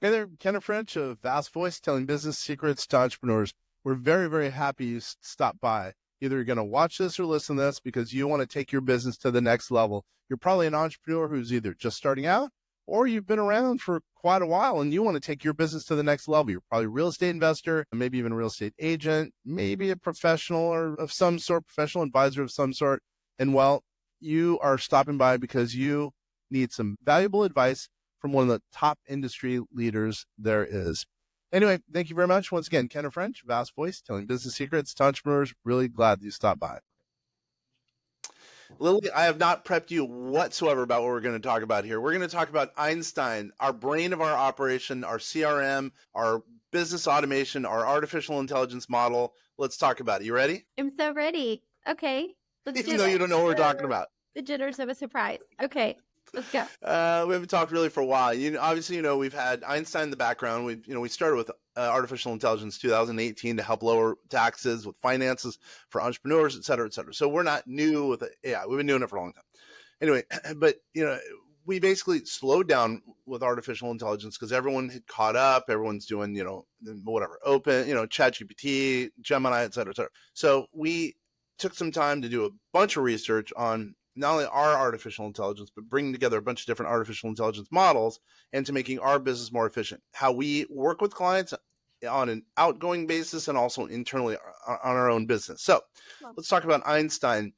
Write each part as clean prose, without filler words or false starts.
Hey there, Kenneth French of Vast Voice, telling business secrets to entrepreneurs. We're very, very happy you stopped by. Either you're going to watch this or listen to this because you want to take your business to the next level. You're probably an entrepreneur who's either just starting out or you've been around for quite a while and you want to take your business to the next level. You're probably a real estate investor, maybe even a real estate agent, maybe a professional or of some sort, professional advisor of some sort. And well, you are stopping by because you need some valuable advice from one of the top industry leaders there is. Anyway, thank you very much. Once again, Kenneth French, Vast Voice, telling business secrets to entrepreneurs. Really glad you stopped by. Lily, I have not prepped you whatsoever about what we're going to talk about here. We're going to talk about Einstein, our brain of our operation, our CRM, our business automation, our artificial intelligence model. Let's talk about it. You ready? I'm so ready. Okay, let's Even do though you this. don't know what we're talking about. The jitters of a surprise. Okay, let's go. We haven't talked really for a while. Obviously, we've had Einstein in the background. We started with artificial intelligence 2018 to help lower taxes with finances for entrepreneurs, et cetera, et cetera. So we're not new with AI. We've been doing it for a long time. Anyway, but we basically slowed down with artificial intelligence because everyone had caught up. Everyone's doing, whatever, open, ChatGPT, Gemini, et cetera, et cetera. So we took some time to do a bunch of research on not only our artificial intelligence, but bringing together a bunch of different artificial intelligence models and to making our business more efficient. How we work with clients on an outgoing basis and also internally on our own business. So let's talk about Einstein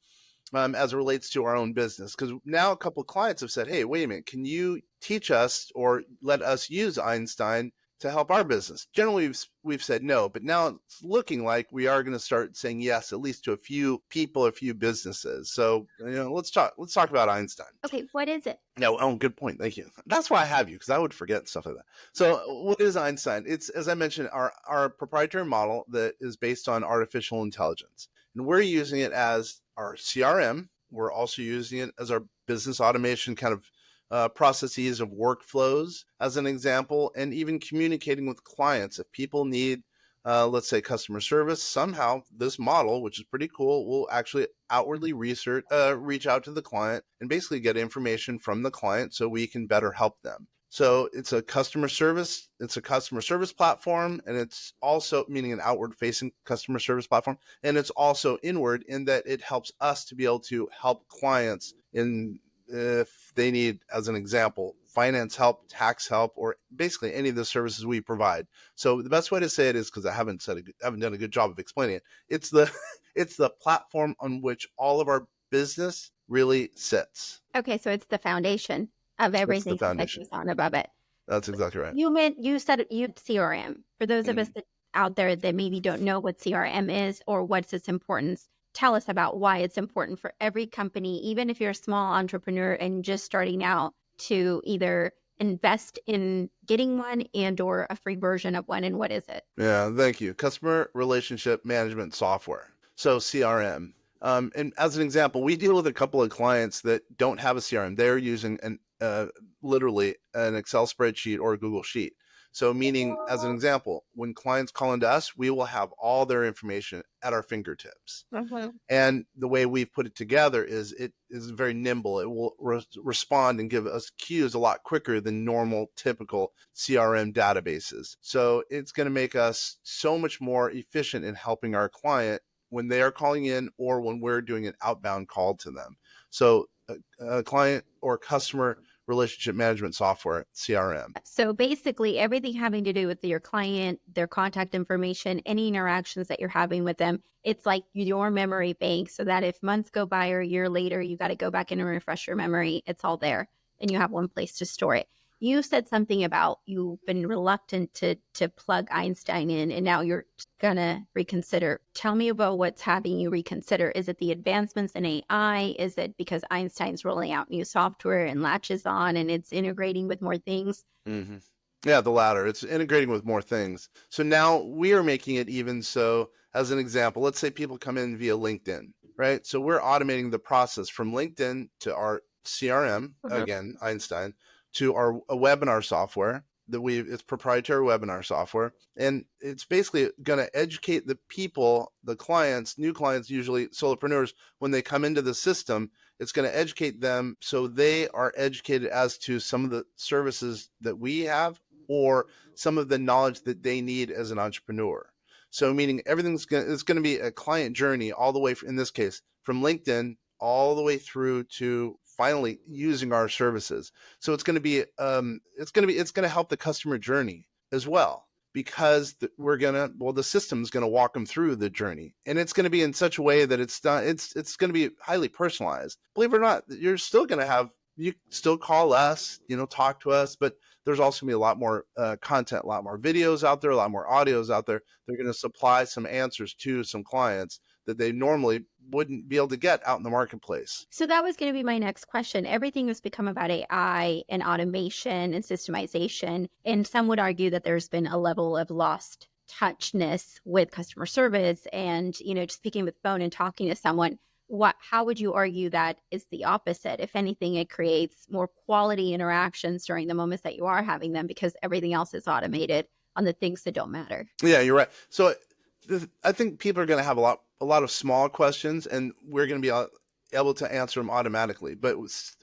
as it relates to our own business. Because now a couple of clients have said, hey, wait a minute, can you teach us or let us use Einstein to help our business? Generally, we've said no, but now it's looking like we are going to start saying yes, at least to a few people, a few businesses. So, let's talk about Einstein. Okay, what is it? No, oh, good point. Thank you. That's why I have you, because I would forget stuff like that. So what is Einstein? It's, as I mentioned, our proprietary model that is based on artificial intelligence. And we're using it as our CRM. We're also using it as our business automation kind of processes of workflows, as an example, and even communicating with clients. If people need, let's say, customer service, somehow this model, which is pretty cool, will actually outwardly reach out to the client and basically get information from the client so we can better help them. So it's a customer service platform, and it's also, meaning an outward facing customer service platform, and it's also inward in that it helps us to be able to help clients in, if they need, as an example, finance help, tax help, or basically any of the services we provide. So the best way to say it is, because I haven't done a good job of explaining it, it's the platform on which all of our business really sits. Okay, so it's the foundation of It's the everything that foundation. goes on above it. That's exactly right. You said you CRM. For those of us Mm. that out there that maybe don't know what CRM is or what's its importance, tell us about why it's important for every company, even if you're a small entrepreneur and just starting out, to either invest in getting one and or a free version of one. And what is it? Yeah, thank you. Customer relationship management software. So CRM. And as an example, we deal with a couple of clients that don't have a CRM. They're using literally an Excel spreadsheet or a Google Sheet. So meaning, as an example, when clients call into us, we will have all their information at our fingertips. Mhm. And the way we've put it together is it is very nimble. It will respond and give us cues a lot quicker than normal, typical CRM databases. So it's going to make us so much more efficient in helping our client when they are calling in or when we're doing an outbound call to them. So a client or customer relationship management software, CRM. So basically, everything having to do with your client, their contact information, any interactions that you're having with them, it's like your memory bank, so that if months go by or a year later, you got to go back in and refresh your memory. It's all there, and you have one place to store it. You said something about you've been reluctant to plug Einstein in, and now you're gonna reconsider. Tell me about what's having you reconsider. Is it the advancements in AI? Is it because Einstein's rolling out new software and latches on and it's integrating with more things? Mm-hmm. Yeah, the latter. It's integrating with more things. So now we are making it even so, as an example, let's say people come in via LinkedIn, right? So we're automating the process from LinkedIn to our CRM, Mhm. again, Einstein, to our a webinar software it's proprietary webinar software. And it's basically going to educate the people, the clients, new clients, usually solopreneurs, when they come into the system. It's going to educate them so they are educated as to some of the services that we have or some of the knowledge that they need as an entrepreneur. So meaning it's going to be a client journey all the way, in this case, from LinkedIn all the way through to finally using our services. So it's going to be it's going to help the customer journey as well, because the system's going to walk them through the journey, and it's going to be in such a way that it's going to be highly personalized. Believe it or not, you're still going to have, you still call us, talk to us, but there's also going to be a lot more content, a lot more videos out there, a lot more audios out there. They're going to supply some answers to some clients that they normally wouldn't be able to get out in the marketplace. So that was going to be my next question. Everything has become about AI and automation and systemization. And some would argue that there's been a level of lost touchness with customer service and, just speaking with phone and talking to someone. How would you argue that is the opposite? If anything, it creates more quality interactions during the moments that you are having them, because everything else is automated on the things that don't matter. Yeah, you're right. So I think people are going to have a lot of small questions, and we're going to be able to answer them automatically. But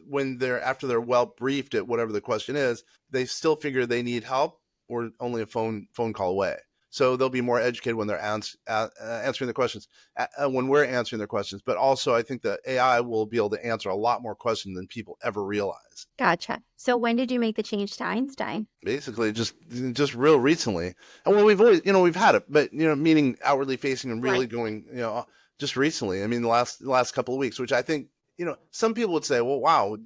when after they're well briefed at whatever the question is, they still figure they need help or only a phone call away. So they'll be more educated when they're answering the questions, when we're answering their questions. But also, I think the AI will be able to answer a lot more questions than people ever realize. Gotcha. So when did you make the change to Einstein? Basically, just real recently. And well, we've always, we've had it, but meaning outwardly facing and really Right. going, just recently. I mean, the last couple of weeks, which I think, some people would say, well, wow,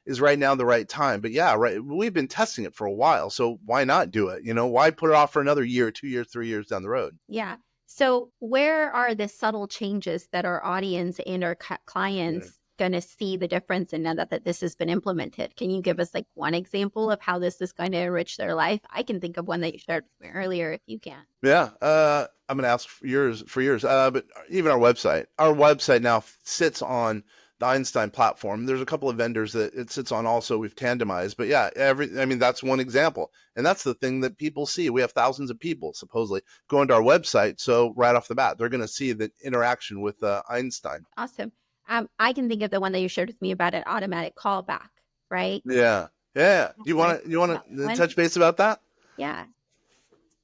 is right now the right time? But yeah, right. We've been testing it for a while. So why not do it? Why put it off for another year, 2 years, 3 years down the road? Yeah. So where are the subtle changes that our audience and our clients going to see the difference in now that this has been implemented? Can you give us like one example of how this is going to enrich their life? I can think of one that you shared with me earlier if you can. Yeah. I'm going to ask for yours, but even our website now sits on the Einstein platform. There's a couple of vendors that it sits on also. We've tandemized, but yeah, that's one example. And that's the thing that people see. We have thousands of people supposedly going to our website. So right off the bat, they're going to see the interaction with Einstein. Awesome. I can think of the one that you shared with me about an automatic callback, right? Yeah. Yeah. You want to touch base about that? Yeah.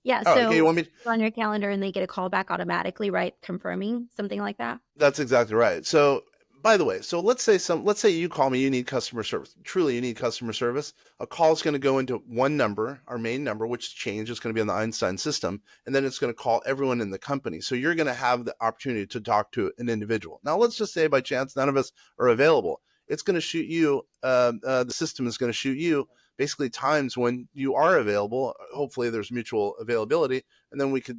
Yeah. Oh, so okay, you want me on your calendar and they get a call back automatically, right? Confirming something like that. That's exactly right. So, by the way, let's say you call me, you need customer service. Truly, you need customer service. A call is going to go into one number, our main number, which change is going to be on the Einstein system, and then it's going to call everyone in the company. So you're going to have the opportunity to talk to an individual. Now, let's just say by chance none of us are available. It's going to shoot you. The system is going to shoot you basically times when you are available. Hopefully there's mutual availability, and then we could,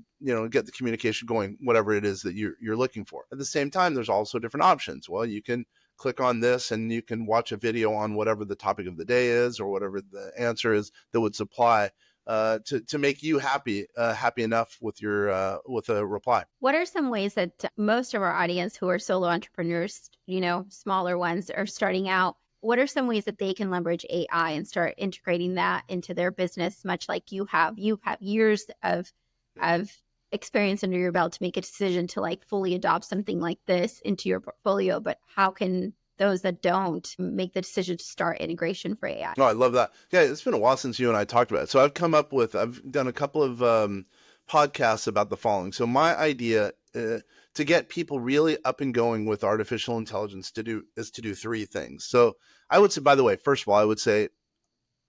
get the communication going, whatever it is that you're looking for. At the same time, there's also different options. Well, you can click on this and you can watch a video on whatever the topic of the day is or whatever the answer is that would supply to make you happy enough with your with a reply. What are some ways that most of our audience who are solo entrepreneurs, smaller ones, are starting out? What are some ways that they can leverage AI and start integrating that into their business, much like you have? You have years of experience under your belt to make a decision to like fully adopt something like this into your portfolio. But how can those that don't make the decision to start integration for AI? Oh, I love that. Yeah, it's been a while since you and I talked about it. So I've done a couple of podcasts about the following. So my idea to get people really up and going with artificial intelligence is to do three things. So I would say, by the way, first of all, I would say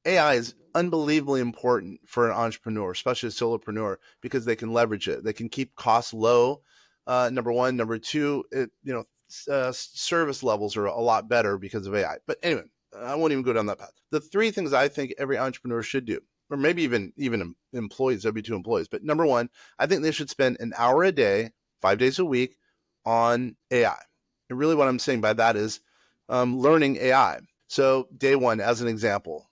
AI is unbelievably important for an entrepreneur, especially a solopreneur, because they can leverage it. They can keep costs low. Number one. Number two, service levels are a lot better because of AI. But anyway, I won't even go down that path. The three things I think every entrepreneur should do, or maybe even employees, W2 employees. But number one, I think they should spend an hour a day, 5 days a week on AI. And really what I'm saying by that is learning AI. So day one, as an example,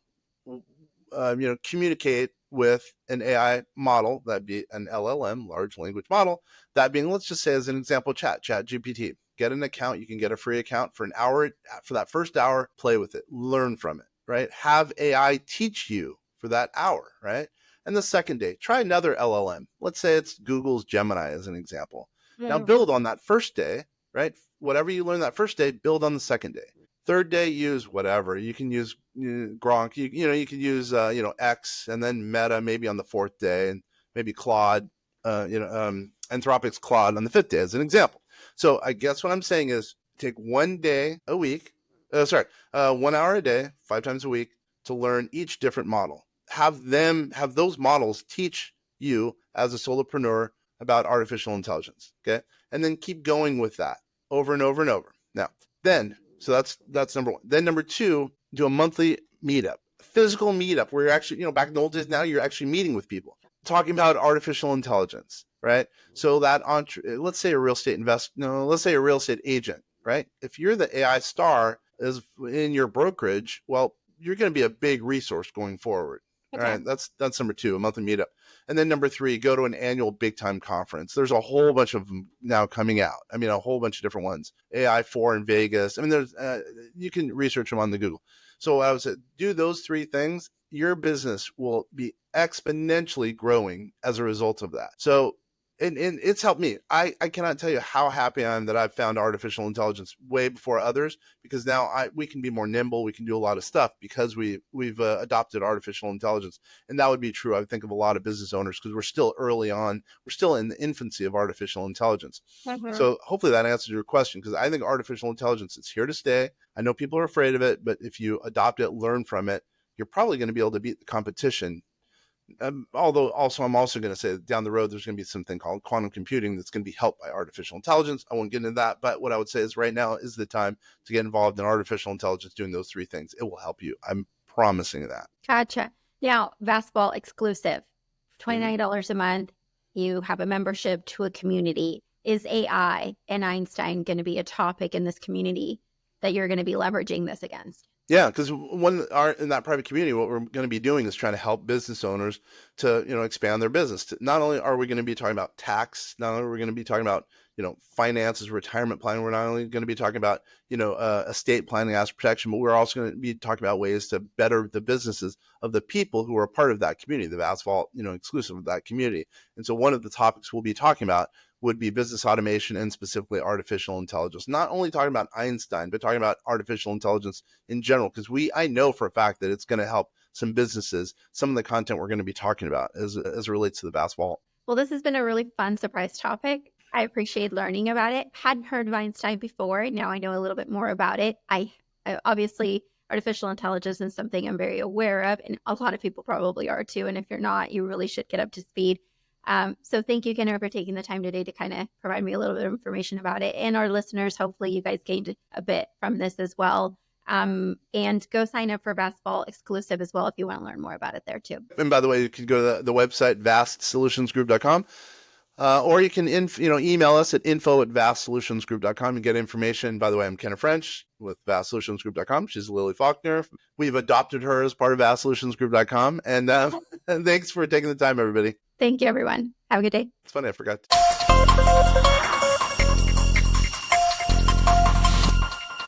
communicate with an AI model, that'd be an LLM, large language model. That being, let's just say as an example, Chat GPT. Get an account. You can get a free account for an hour. For that first hour, play with it, learn from it, right? Have AI teach you for that hour, right? And the second day, try another LLM. Let's say it's Google's Gemini as an example. Now build on that first day, right? Whatever you learn that first day, build on the second day. Third day, use whatever. You can use Gronk. You can use X, and then Meta maybe on the fourth day, and maybe Claude, Anthropic's Claude on the fifth day as an example. So I guess what I'm saying is take 1 day a week, 1 hour a day, 5 times a week to learn each different model. Have those models teach you as a solopreneur about artificial intelligence. Okay. And then keep going with that over and over and over. Now, so that's number one. Then number two, do a monthly meetup, physical meetup where you're actually, back in the old days, now you're actually meeting with people, talking about artificial intelligence, right? So that let's say a real estate agent, right? If you're the AI star is in your brokerage, well, you're going to be a big resource going forward. Okay. All right, that's number two, a monthly meetup. And then number three, go to an annual big time conference. There's a whole bunch of them now coming out. I mean, a whole bunch of different ones. AI4 in Vegas. I mean, there's you can research them on the Google. So I would say, do those three things. Your business will be exponentially growing as a result of that. So, and it's helped me. I cannot tell you how happy I am that I've found artificial intelligence way before others, because now we can be more nimble. We can do a lot of stuff because we've adopted artificial intelligence. And that would be true, I would think, of a lot of business owners, because we're still early on. We're still in the infancy of artificial intelligence. Mm-hmm. So hopefully that answers your question, because I think artificial intelligence is here to stay. I know people are afraid of it, but if you adopt it, learn from it, you're probably going to be able to beat the competition. Although also, I'm also going to say that down the road, there's going to be something called quantum computing that's going to be helped by artificial intelligence. I won't get into that, but what I would say is right now is the time to get involved in artificial intelligence, doing those three things. It will help you. I'm promising that. Gotcha. Now, Vastball exclusive, $29 a month. You have a membership to a community. Is AI and Einstein going to be a topic in this community that you're going to be leveraging this against? Yeah, because in that private community, what we're going to be doing is trying to help business owners to expand their business. Not only are we going to be talking about tax, not only are we going to be talking about finances, retirement planning, we're not only going to be talking about estate planning, asset protection, but we're also going to be talking about ways to better the businesses of the people who are a part of that community, the Asphalt exclusive of that community. And so one of the topics we'll be talking about would be business automation, and specifically artificial intelligence. Not only talking about Einstein, but talking about artificial intelligence in general, because I know for a fact that it's going to help some businesses, some of the content we're going to be talking about as it relates to the Bass Vault. Well, this has been a really fun surprise topic. I appreciate learning about it. Hadn't heard of Einstein before. Now I know a little bit more about it. I obviously, artificial intelligence is something I'm very aware of, and a lot of people probably are too. And if you're not, you really should get up to speed. So thank you, Kenner, for taking the time today to kind of provide me a little bit of information about it. And our listeners, hopefully you guys gained a bit from this as well. And go sign up for Vastball exclusive as well if you want to learn more about it there too. And by the way, you can go to the website, vastsolutionsgroup.com. Or you can email us at info@vastsolutionsgroup.com and get information. By the way, I'm Kenner French with vastsolutionsgroup.com. She's Lily Faulkner. We've adopted her as part of vastsolutionsgroup.com. And thanks for taking the time, everybody. Thank you, everyone. Have a good day. It's funny, I forgot.